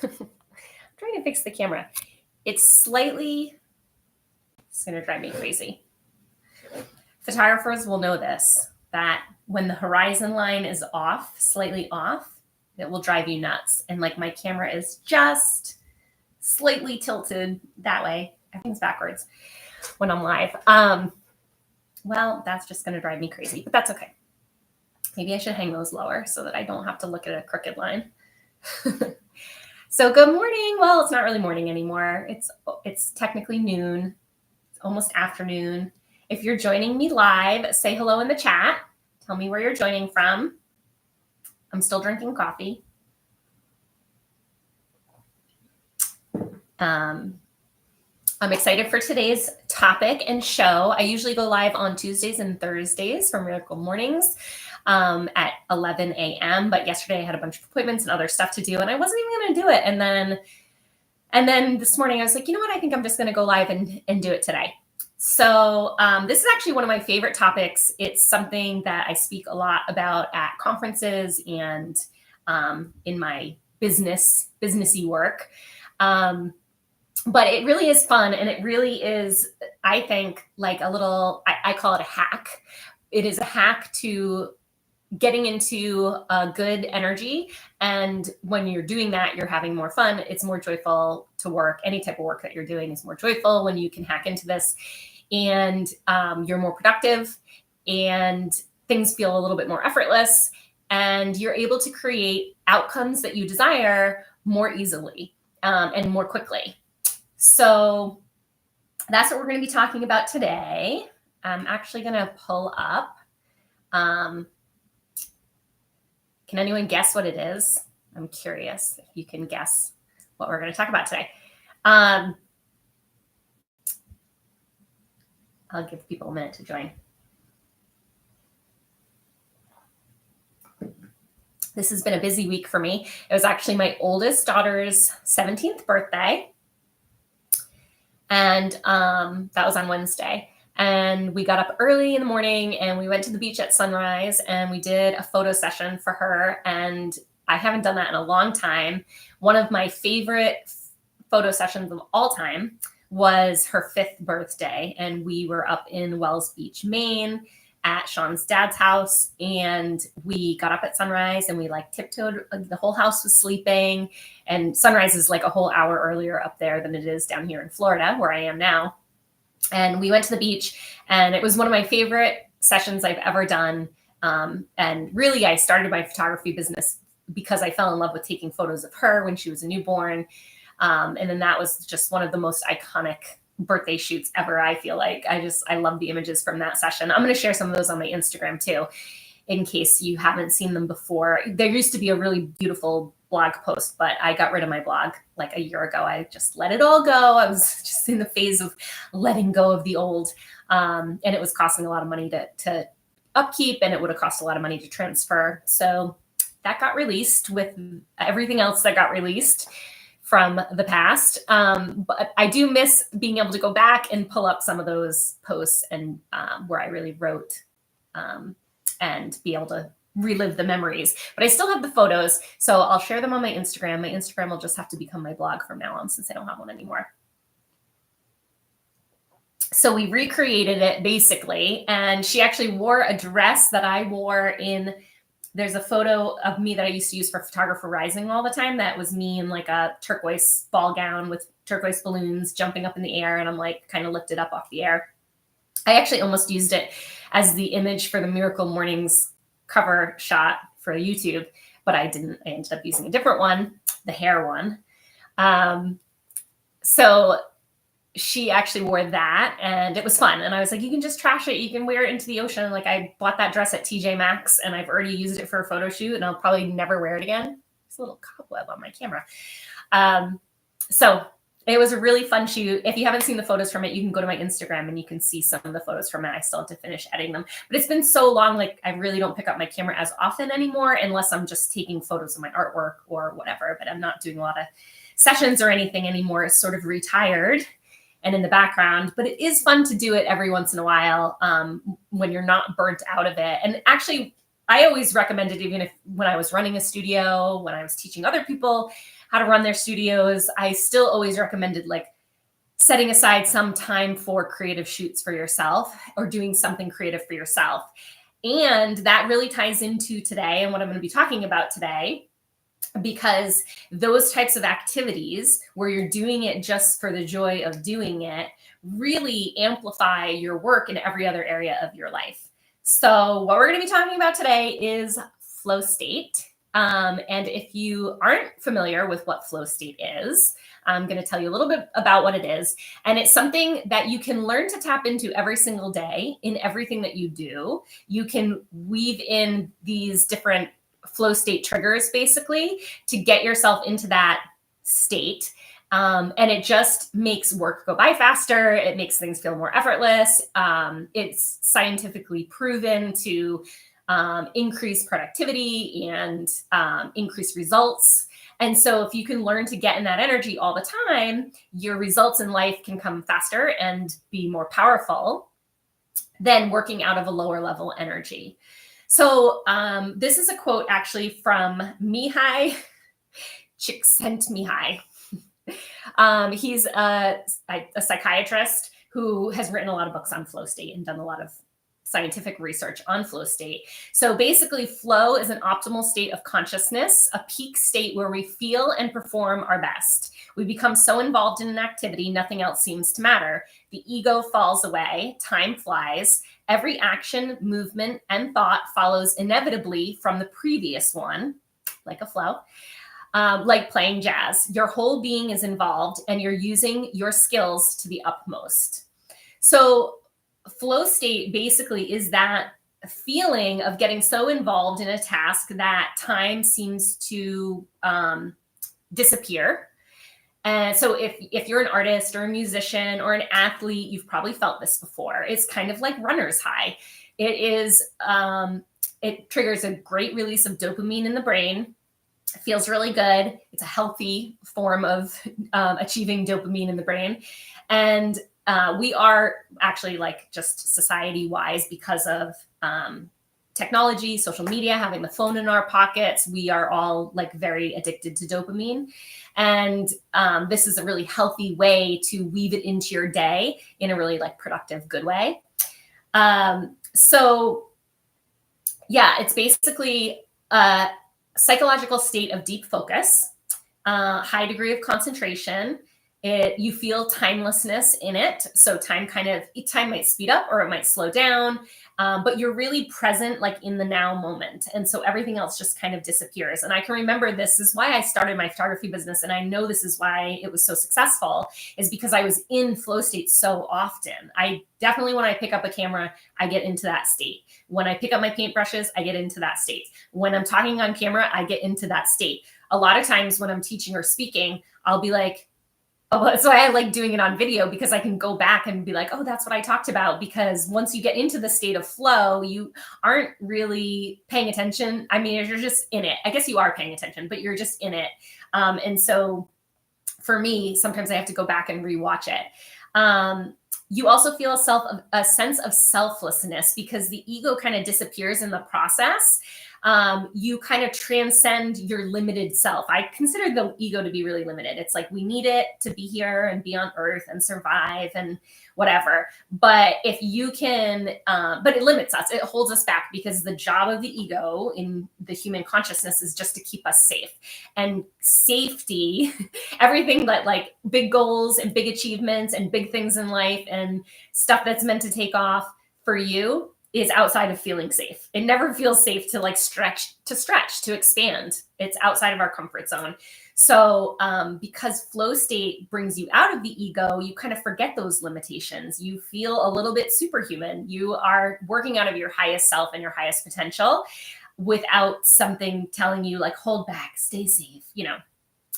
I'm trying to fix the camera. It's going to drive me crazy. Photographers will know this, that when the horizon line is off, slightly off, it will drive you nuts. And like my camera is just slightly tilted that way. Everything's backwards when I'm live. Well, that's just going to drive me crazy, but that's okay. Maybe I should hang those lower so that I don't have to look at a crooked line. So good morning. Well, it's not really morning anymore. It's technically noon. It's almost afternoon. If you're joining me live, say hello in the chat. Tell me where you're joining from. I'm still drinking coffee. I'm excited for today's topic and show. I usually go live on Tuesdays and Thursdays for Miracle Mornings at 11 a.m. But yesterday I had a bunch of appointments and other stuff to do, and I wasn't even going to do it. And then this morning I was like, you know what? I think I'm just going to go live and do it today. So this is actually one of my favorite topics. It's something that I speak a lot about at conferences and in my businessy work. But it really is fun, and it really is, I think, like a little, I call it a hack. It is a hack to getting into a good energy. And when you're doing that, you're having more fun. It's more joyful to work. Any type of work that you're doing is more joyful when you can hack into this. And you're more productive, and things feel a little bit more effortless. And you're able to create outcomes that you desire more easily and more quickly. So that's what we're going to be talking about today. I'm actually going to pull up. Can anyone guess what it is? I'm curious if you can guess what we're going to talk about today. I'll give people a minute to join. This has been a busy week for me. It was actually my oldest daughter's 17th birthday. And that was on Wednesday. And we got up early in the morning and we went to the beach at sunrise and we did a photo session for her. And I haven't done that in a long time. One of my favorite photo sessions of all time was her 5th birthday. And we were up in Wells Beach, Maine at Sean's dad's house. And we got up at sunrise and we like tiptoed. The whole house was sleeping. And sunrise is like a whole hour earlier up there than it is down here in Florida, where I am now. And we went to the beach, and it was one of my favorite sessions I've ever done. And really, I started my photography business because I fell in love with taking photos of her when she was a newborn. And then that was just one of the most iconic birthday shoots ever, I feel like. I love the images from that session. I'm going to share some of those on my Instagram too, in case you haven't seen them before. There used to be a really beautiful blog post, but I got rid of my blog like a year ago. I just let it all go. I was just in the phase of letting go of the old. And it was costing a lot of money to upkeep, and it would have cost a lot of money to transfer. So that got released with everything else that got released from the past. But I do miss being able to go back and pull up some of those posts and where I really wrote and be able to relive the memories. But I still have the photos, so I'll share them on my Instagram. My Instagram will just have to become my blog from now on, since I don't have one anymore. So we recreated it basically, and she actually wore a dress that I wore in. There's a photo of me that I used to use for Photographer Rising all the time. That was me in like a turquoise ball gown with turquoise balloons jumping up in the air, and I'm like kind of lifted up off the air. I actually almost used it as the image for the Miracle Mornings cover shot for YouTube, but I didn't. I ended up using a different one, the hair one. So she actually wore that, and it was fun. And I was like, you can just trash it. You can wear it into the ocean. Like, I bought that dress at TJ Maxx, and I've already used it for a photo shoot, and I'll probably never wear it again. There's a little cobweb on my camera. So it was a really fun shoot. If you haven't seen the photos from it, you can go to my Instagram and you can see some of the photos from it. I still have to finish editing them, but it's been so long. Like, I really don't pick up my camera as often anymore, unless I'm just taking photos of my artwork or whatever, but I'm not doing a lot of sessions or anything anymore. It's sort of retired and in the background, but it is fun to do it every once in a while when you're not burnt out of it. And actually, I always recommend it, even if when I was running a studio, when I was teaching other people how to run their studios, I still always recommended like setting aside some time for creative shoots for yourself or doing something creative for yourself. And that really ties into today and what I'm going to be talking about today, because those types of activities where you're doing it just for the joy of doing it really amplify your work in every other area of your life. So what we're going to be talking about today is flow state. And if you aren't familiar with what flow state is, I'm going to tell you a little bit about what it is. And it's something that you can learn to tap into every single day in everything that you do. You can weave in these different flow state triggers basically to get yourself into that state. And it just makes work go by faster. It makes things feel more effortless. It's scientifically proven to increase productivity and increase results. And so if you can learn to get in that energy all the time, your results in life can come faster and be more powerful than working out of a lower level energy. So this is a quote actually from Mihai Csikszentmihalyi. He's a psychiatrist who has written a lot of books on flow state and done a lot of scientific research on flow state. So basically, flow is an optimal state of consciousness, a peak state where we feel and perform our best. We become so involved in an activity, nothing else seems to matter. The ego falls away, time flies. Every action, movement, and thought follows inevitably from the previous one, like a flow. Like playing jazz. Your whole being is involved and you're using your skills to the utmost. So flow state basically is that feeling of getting so involved in a task that time seems to disappear. And so if you're an artist or a musician or an athlete, you've probably felt this before. It's kind of like runner's high. It triggers a great release of dopamine in the brain. It feels really good. It's a healthy form of achieving dopamine in the brain. And we are actually like just society wise because of technology, social media, having the phone in our pockets, we are all like very addicted to dopamine. And this is a really healthy way to weave it into your day in a really like productive, good way. So yeah, it's basically a psychological state of deep focus, high degree of concentration. You feel timelessness in it. So time might speed up or it might slow down, but you're really present like in the now moment. And so everything else just kind of disappears. And I can remember this is why I started my photography business. And I know this is why it was so successful, is because I was in flow state so often. I definitely, when I pick up a camera, I get into that state. When I pick up my paintbrushes, I get into that state. When I'm talking on camera, I get into that state. A lot of times when I'm teaching or speaking, I'll be like, oh, that's why I like doing it on video, because I can go back and be like, oh, that's what I talked about. Because once you get into the state of flow, you aren't really paying attention. I mean, you're just in it. I guess you are paying attention, but you're just in it. And so for me, sometimes I have to go back and rewatch it. You also feel a sense of selflessness because the ego kind of disappears in the process. You kind of transcend your limited self. I consider the ego to be really limited. It's like we need it to be here and be on earth and survive and whatever. But if you can, but it limits us. It holds us back because the job of the ego in the human consciousness is just to keep us safe. And safety, everything that like big goals and big achievements and big things in life and stuff that's meant to take off for you is outside of feeling safe. It never feels safe to like stretch, to expand. It's outside of our comfort zone. So because flow state brings you out of the ego, you kind of forget those limitations. You feel a little bit superhuman. You are working out of your highest self and your highest potential without something telling you like, hold back, stay safe, you know.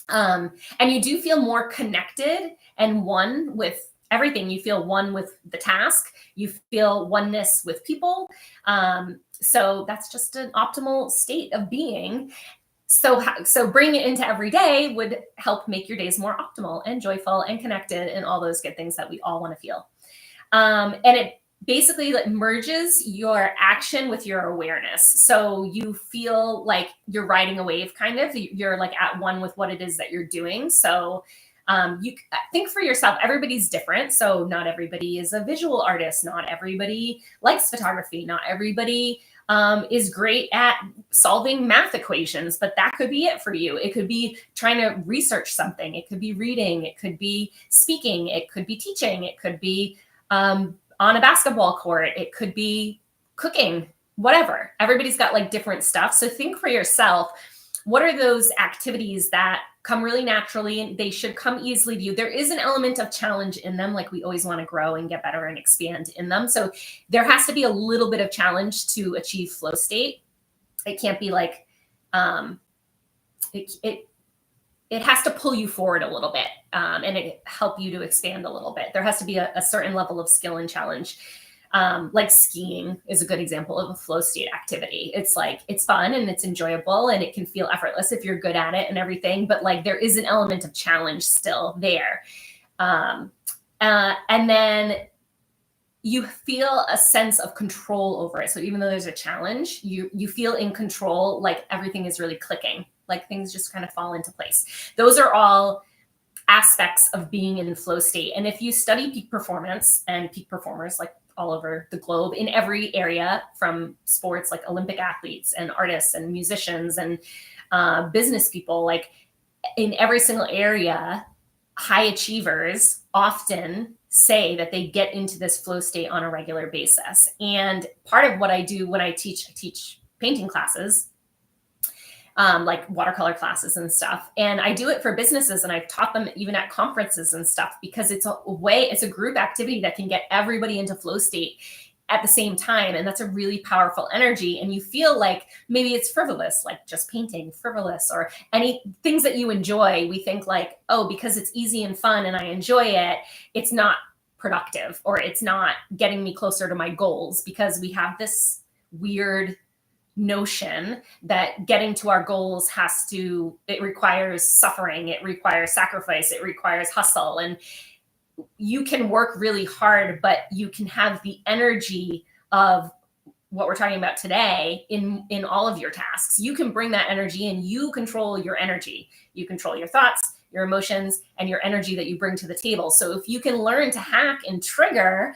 And you do feel more connected and one with everything. You feel one with the task. You feel oneness with people. So that's just an optimal state of being. So bringing it into every day would help make your days more optimal and joyful and connected and all those good things that we all want to feel. And basically like merges your action with your awareness. So you feel like you're riding a wave, kind of. You're like at one with what it is that you're doing. So you think for yourself, everybody's different. So not everybody is a visual artist. Not everybody likes photography. Not everybody is great at solving math equations, but that could be it for you. It could be trying to research something. It could be reading. It could be speaking. It could be teaching. It could be on a basketball court. It could be cooking, whatever. Everybody's got like different stuff. So think for yourself, what are those activities that come really naturally and they should come easily to you? There is an element of challenge in them. Like we always want to grow and get better and expand in them. So there has to be a little bit of challenge to achieve flow state. It can't be like, it has to pull you forward a little bit and it help you to expand a little bit. There has to be a certain level of skill and challenge. Like skiing is a good example of a flow state activity. It's like, it's fun and it's enjoyable and it can feel effortless if you're good at it and everything, but like there is an element of challenge still there. And then you feel a sense of control over it. So even though there's a challenge, you feel in control, like everything is really clicking, like things just kind of fall into place. Those are all aspects of being in flow state. And if you study peak performance and peak performers, like all over the globe in every area, from sports, like Olympic athletes and artists and musicians and business people, like in every single area, high achievers often say that they get into this flow state on a regular basis. And part of what I do when I teach painting classes, like watercolor classes and stuff. And I do it for businesses and I've taught them even at conferences and stuff, because it's it's a group activity that can get everybody into flow state at the same time. And that's a really powerful energy. And you feel like maybe it's frivolous, like just painting, frivolous, or any things that you enjoy. We think like, oh, because it's easy and fun and I enjoy it, it's not productive or it's not getting me closer to my goals, because we have this weird notion that getting to our goals it requires suffering, it requires sacrifice, it requires hustle. And you can work really hard, but you can have the energy of what we're talking about today in all of your tasks. You can bring that energy and you control your energy. You control your thoughts, your emotions, and your energy that you bring to the table. So if you can learn to hack and trigger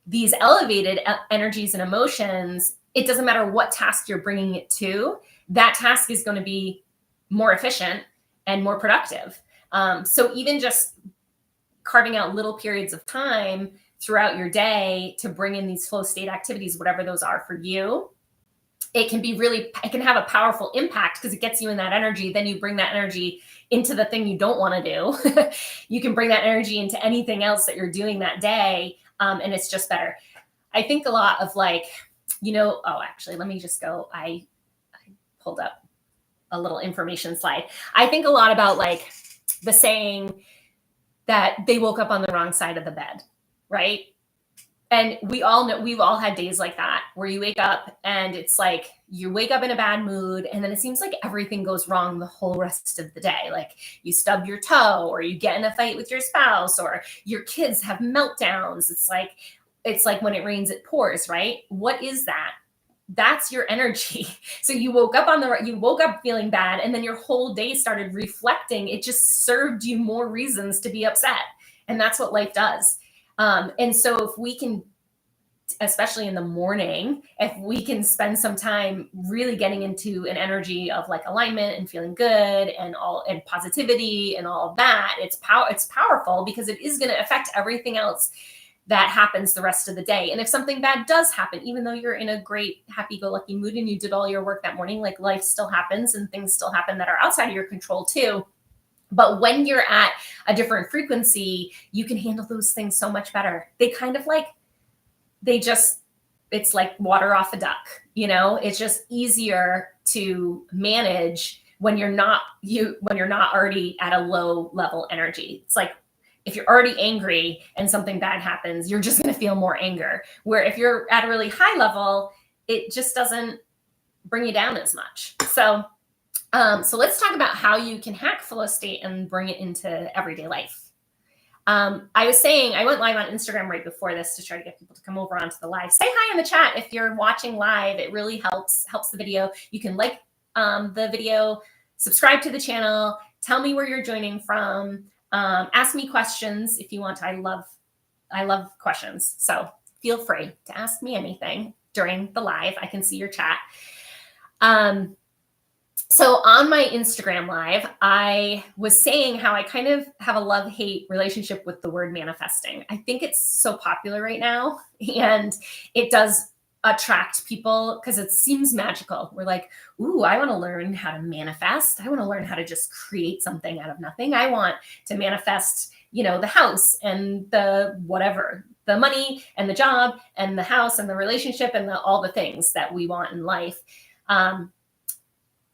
these elevated energies and emotions, it doesn't matter what task you're bringing it to, that task is going to be more efficient and more productive. So even just carving out little periods of time throughout your day to bring in these flow state activities, whatever those are for you, it can have a powerful impact because it gets you in that energy. Then you bring that energy into the thing you don't want to do. You can bring that energy into anything else that you're doing that day. And it's just better. I think a lot of like, actually, let me just go. I pulled up a little information slide. I think a lot about like the saying that they woke up on the wrong side of the bed, right? And we all know, we've all had days like that where you wake up and it's like you wake up in a bad mood and then it seems like everything goes wrong the whole rest of the day. Like you stub your toe or you get in a fight with your spouse or your kids have meltdowns. It's like when it rains, it pours, right? What is that? That's your energy. So you woke up feeling bad and then your whole day started reflecting. It just served you more reasons to be upset. And that's what life does. And so if we can, especially in the morning, if we can spend some time really getting into an energy of like alignment and feeling good and positivity and all of that, it's powerful because it is going to affect everything else that happens the rest of the day. And if something bad does happen, even though you're in a great happy-go-lucky mood and you did all your work that morning, like life still happens and things still happen that are outside of your control too. But when you're at a different frequency, you can handle those things so much better. It's like water off a duck, it's just easier to manage when you're not already at a low level energy. It's like, if you're already angry and something bad happens, you're just going to feel more anger. Where if you're at a really high level, it just doesn't bring you down as much. So let's talk about how you can hack flow state and bring it into everyday life. I was saying I went live on Instagram right before this to try to get people to come over onto the live. Say hi in the chat if you're watching live. It really helps the video. You can like the video, subscribe to the channel, tell me where you're joining from, ask me questions if you want. I love questions, so feel free to ask me anything during the live. I can see your chat. So on my Instagram live, I was saying how I kind of have a love-hate relationship with the word manifesting. I think it's so popular right now, and it does attract people because it seems magical. We're like, ooh, I want to learn how to manifest. I want to learn how to just create something out of nothing. I want to manifest, the house and the whatever, the money and the job and the house and the relationship and all the things that we want in life.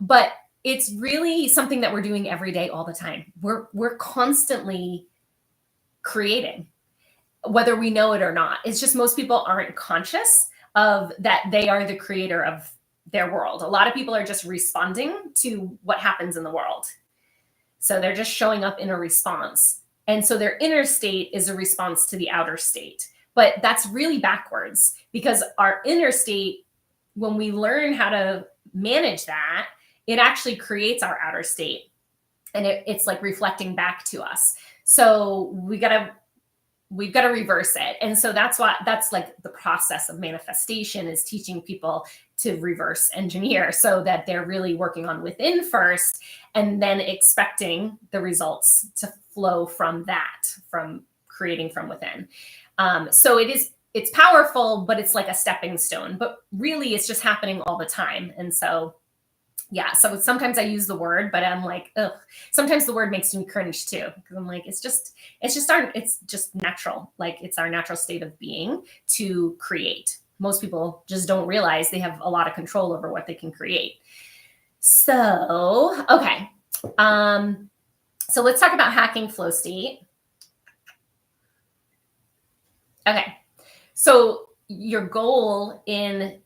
But it's really something that we're doing every day, all the time. We're constantly creating, whether we know it or not. It's just most people aren't conscious of that they are the creator of their world. A lot of people are just responding to what happens in the world. So they're just showing up in a response. And so their inner state is a response to the outer state. But that's really backwards, because our inner state, when we learn how to manage that, it actually creates our outer state, and it's like reflecting back to us. So we've got to reverse it. And so that's like the process of manifestation, is teaching people to reverse engineer, so that they're really working on within first, and then expecting the results to flow from that, from creating from within. So it's powerful, but it's like a stepping stone, but really it's just happening all the time. And so yeah, so sometimes I use the word, but I'm like, ugh. Sometimes the word makes me cringe too, because I'm like, it's just natural. Like, it's our natural state of being to create. Most people just don't realize they have a lot of control over what they can create. So, okay. So let's talk about hacking flow state. Okay. So your goal in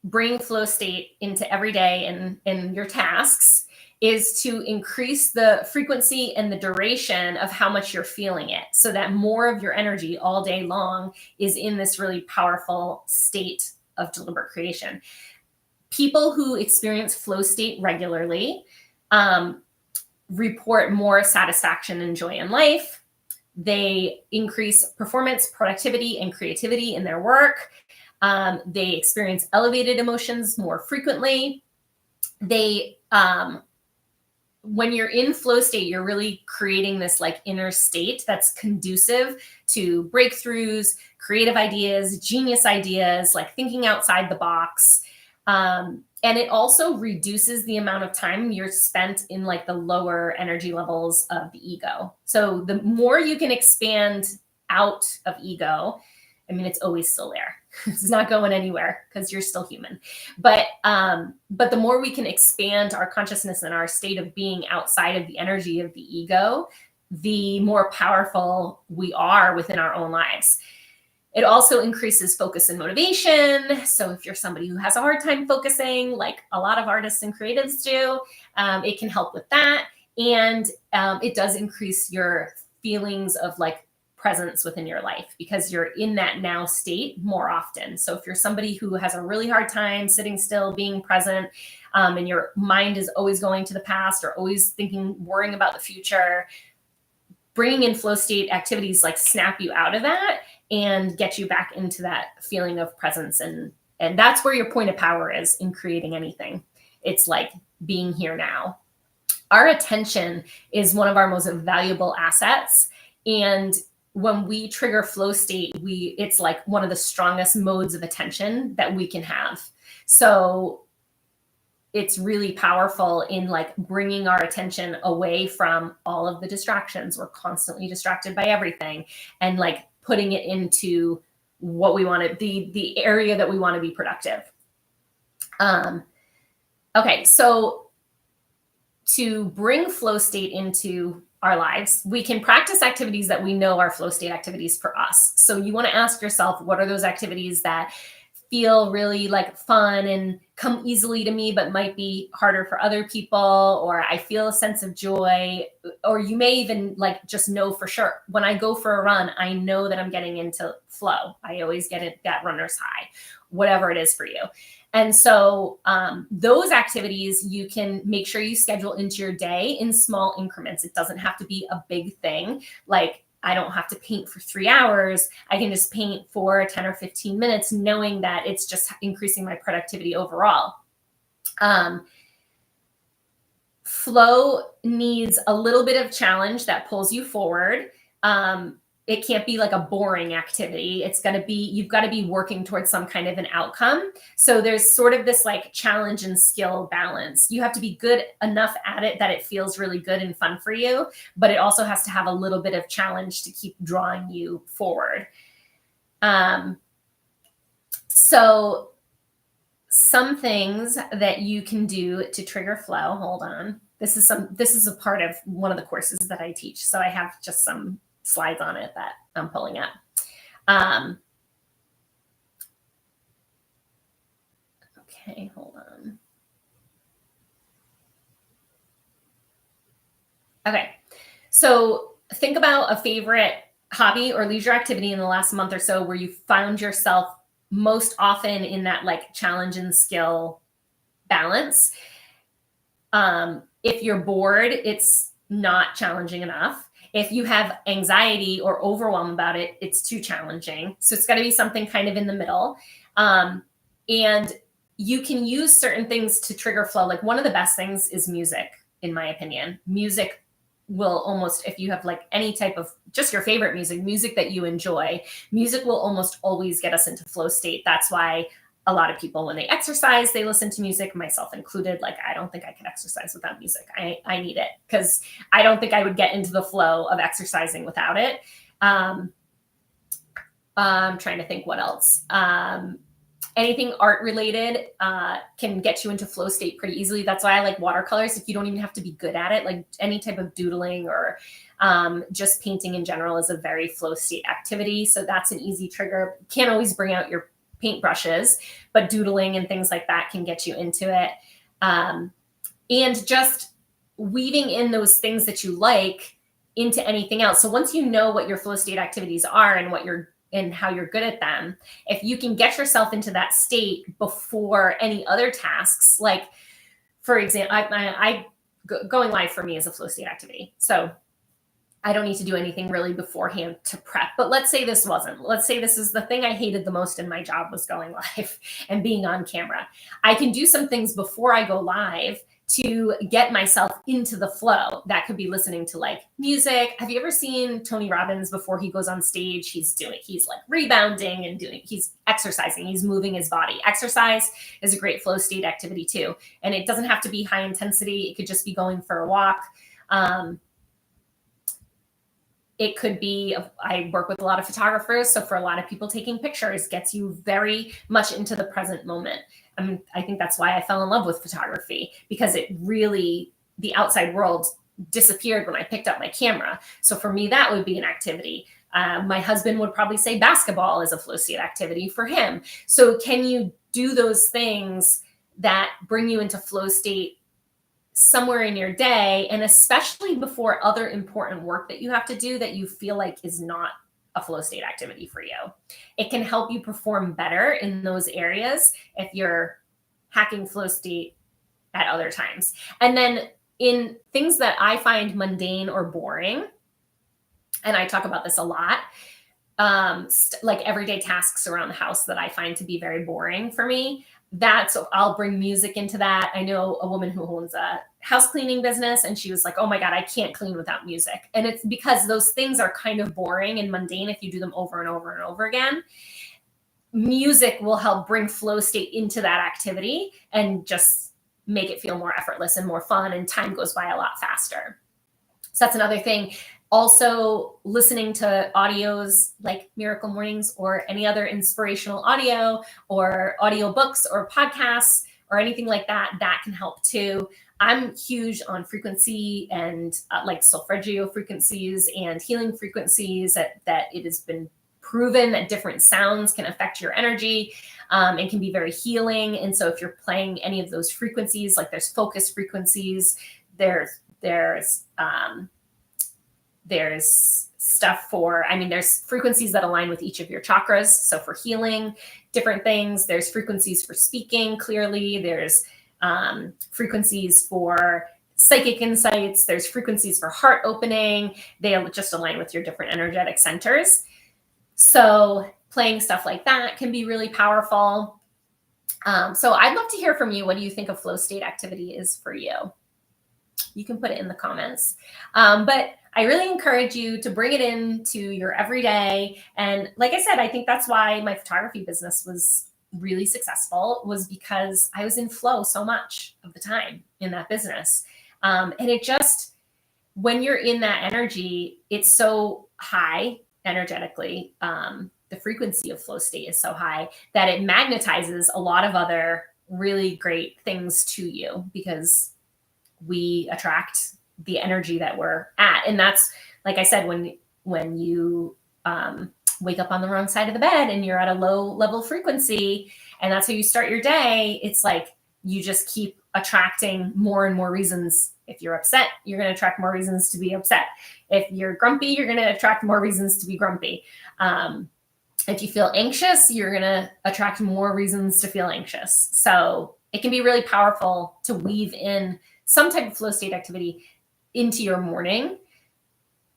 bring flow state into every day and in your tasks is to increase the frequency and the duration of how much you're feeling it, so that more of your energy all day long is in this really powerful state of deliberate creation. People who experience flow state regularly report more satisfaction and joy in life. They increase performance, productivity, and creativity in their work. They experience elevated emotions more frequently. When you're in flow state, you're really creating this like inner state that's conducive to breakthroughs, creative ideas, genius ideas, like thinking outside the box. And it also reduces the amount of time you're spent in like the lower energy levels of the ego. So the more you can expand out of ego, I mean, it's always still there. It's not going anywhere because you're still human. But the more we can expand our consciousness and our state of being outside of the energy of the ego, the more powerful we are within our own lives. It also increases focus and motivation. So if you're somebody who has a hard time focusing, like a lot of artists and creatives do, it can help with that. And it does increase your feelings of like presence within your life, because you're in that now state more often. So if you're somebody who has a really hard time sitting still, being present, and your mind is always going to the past or always thinking, worrying about the future, bringing in flow state activities like snap you out of that and get you back into that feeling of presence. And that's where your point of power is in creating anything. It's like being here now. Our attention is one of our most valuable assets. And when we trigger flow state, it's like one of the strongest modes of attention that we can have. So it's really powerful in like bringing our attention away from all of the distractions. We're constantly distracted by everything, and like putting it into what we want to be, the area that we want to be productive. Okay, so to bring flow state into our lives, we can practice activities that we know are flow state activities for us. So you want to ask yourself, what are those activities that feel really like fun and come easily to me, but might be harder for other people, or I feel a sense of joy, or you may even like just know for sure when I go for a run, I know that I'm getting into flow. I always get it, that runner's high, whatever it is for you. And so those activities you can make sure you schedule into your day in small increments. It doesn't have to be a big thing. Like, I don't have to paint for 3 hours. I can just paint for 10 or 15 minutes, knowing that it's just increasing my productivity overall. Flow needs a little bit of challenge that pulls you forward. It can't be like a boring activity. It's got to be, you've got to be working towards some kind of an outcome. So there's sort of this like challenge and skill balance. You have to be good enough at it that it feels really good and fun for you, but it also has to have a little bit of challenge to keep drawing you forward. So some things that you can do to trigger flow, hold on. This is a part of one of the courses that I teach. So I have just some slides on it that I'm pulling up. Okay, hold on. Okay, so think about a favorite hobby or leisure activity in the last month or so where you found yourself most often in that like challenge and skill balance. If you're bored, it's not challenging enough. If you have anxiety or overwhelm about it, it's too challenging. So it's got to be something kind of in the middle. And you can use certain things to trigger flow. Like one of the best things is music, in my opinion. Music will almost, if you have like any type of just your favorite music that you enjoy, music will almost always get us into flow state. That's why a lot of people, when they exercise, they listen to music, myself included. Like, I don't think I could exercise without music. I need it because I don't think I would get into the flow of exercising without it. I'm trying to think what else. Anything art related can get you into flow state pretty easily. That's why I like watercolors. If you don't even have to be good at it, like any type of doodling or just painting in general is a very flow state activity. So that's an easy trigger. Can't always bring out your paintbrushes, but doodling and things like that can get you into it. And just weaving in those things that you like into anything else. So once you know what your flow state activities are and how you're good at them, if you can get yourself into that state before any other tasks, like for example, going live for me is a flow state activity. So I don't need to do anything really beforehand to prep. But let's say this wasn't. Let's say this is the thing I hated the most in my job was going live and being on camera. I can do some things before I go live to get myself into the flow. That could be listening to like music. Have you ever seen Tony Robbins before he goes on stage? He's like rebounding and he's exercising. He's moving his body. Exercise is a great flow state activity too. And it doesn't have to be high intensity. It could just be going for a walk. It could be, I work with a lot of photographers. So for a lot of people, taking pictures gets you very much into the present moment. I think that's why I fell in love with photography, because it really, the outside world disappeared when I picked up my camera. So for me, that would be an activity. My husband would probably say basketball is a flow state activity for him. So can you do those things that bring you into flow state somewhere in your day, and especially before other important work that you have to do that you feel like is not a flow state activity for you? It can help you perform better in those areas if you're hacking flow state at other times. And then in things that I find mundane or boring, and I talk about this a lot, like everyday tasks around the house that I find to be very boring for me, I'll bring music into that. I know a woman who owns a house cleaning business, and she was like, oh my God, I can't clean without music. And it's because those things are kind of boring and mundane if you do them over and over and over again. Music will help bring flow state into that activity and just make it feel more effortless and more fun, and time goes by a lot faster. So that's another thing. Also, listening to audios like Miracle Mornings or any other inspirational audio or audiobooks or podcasts or anything like that, that can help too. I'm huge on frequency and like solfeggio frequencies and healing frequencies that it has been proven that different sounds can affect your energy and can be very healing. And so if you're playing any of those frequencies, like there's focus frequencies, there's stuff for, I mean, there's frequencies that align with each of your chakras. So for healing different things, there's frequencies for speaking clearly. There's frequencies for psychic insights. There's frequencies for heart opening. They just align with your different energetic centers. So playing stuff like that can be really powerful. So I'd love to hear from you. What do you think a flow state activity is for you? You can put it in the comments. But I really encourage you to bring it into your everyday. And like I said, I think that's why my photography business was really successful, was because I was in flow so much of the time in that business. And it just, when you're in that energy, it's so high energetically. The frequency of flow state is so high that it magnetizes a lot of other really great things to you, because we attract the energy that we're at. And that's, like I said, when you wake up on the wrong side of the bed and you're at a low level frequency, and that's how you start your day, it's like you just keep attracting more and more reasons. If you're upset, you're going to attract more reasons to be upset. If you're grumpy, you're going to attract more reasons to be grumpy. If you feel anxious, you're going to attract more reasons to feel anxious. So it can be really powerful to weave in some type of flow state activity into your morning.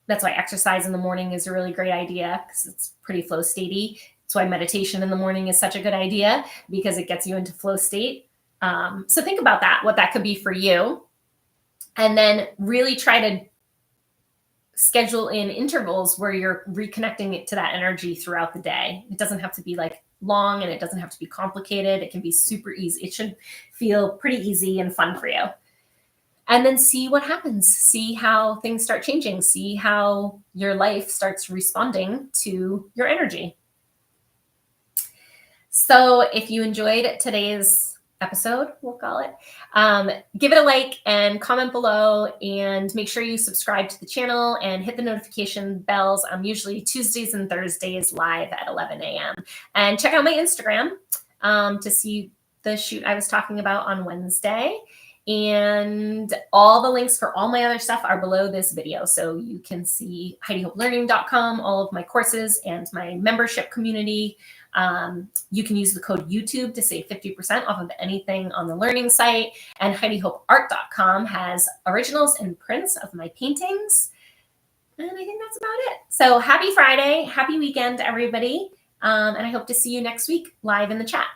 That's why exercise in the morning is a really great idea, because it's pretty flow statey. That's why meditation in the morning is such a good idea, because it gets you into flow state. So think about that, what that could be for you. And then really try to schedule in intervals where you're reconnecting it to that energy throughout the day. It doesn't have to be like long, and it doesn't have to be complicated. It can be super easy. It should feel pretty easy and fun for you. And then see what happens. See how things start changing. See how your life starts responding to your energy. So if you enjoyed today's episode, we'll call it, give it a like and comment below, and make sure you subscribe to the channel and hit the notification bells. I'm usually Tuesdays and Thursdays live at 11 a.m. And check out my Instagram to see the shoot I was talking about on Wednesday. And all the links for all my other stuff are below this video. So you can see HeidiHopeLearning.com, all of my courses and my membership community. You can use the code YouTube to save 50% off of anything on the learning site. And HeidiHopeArt.com has originals and prints of my paintings. And I think that's about it. So happy Friday. Happy weekend, everybody. And I hope to see you next week live in the chat.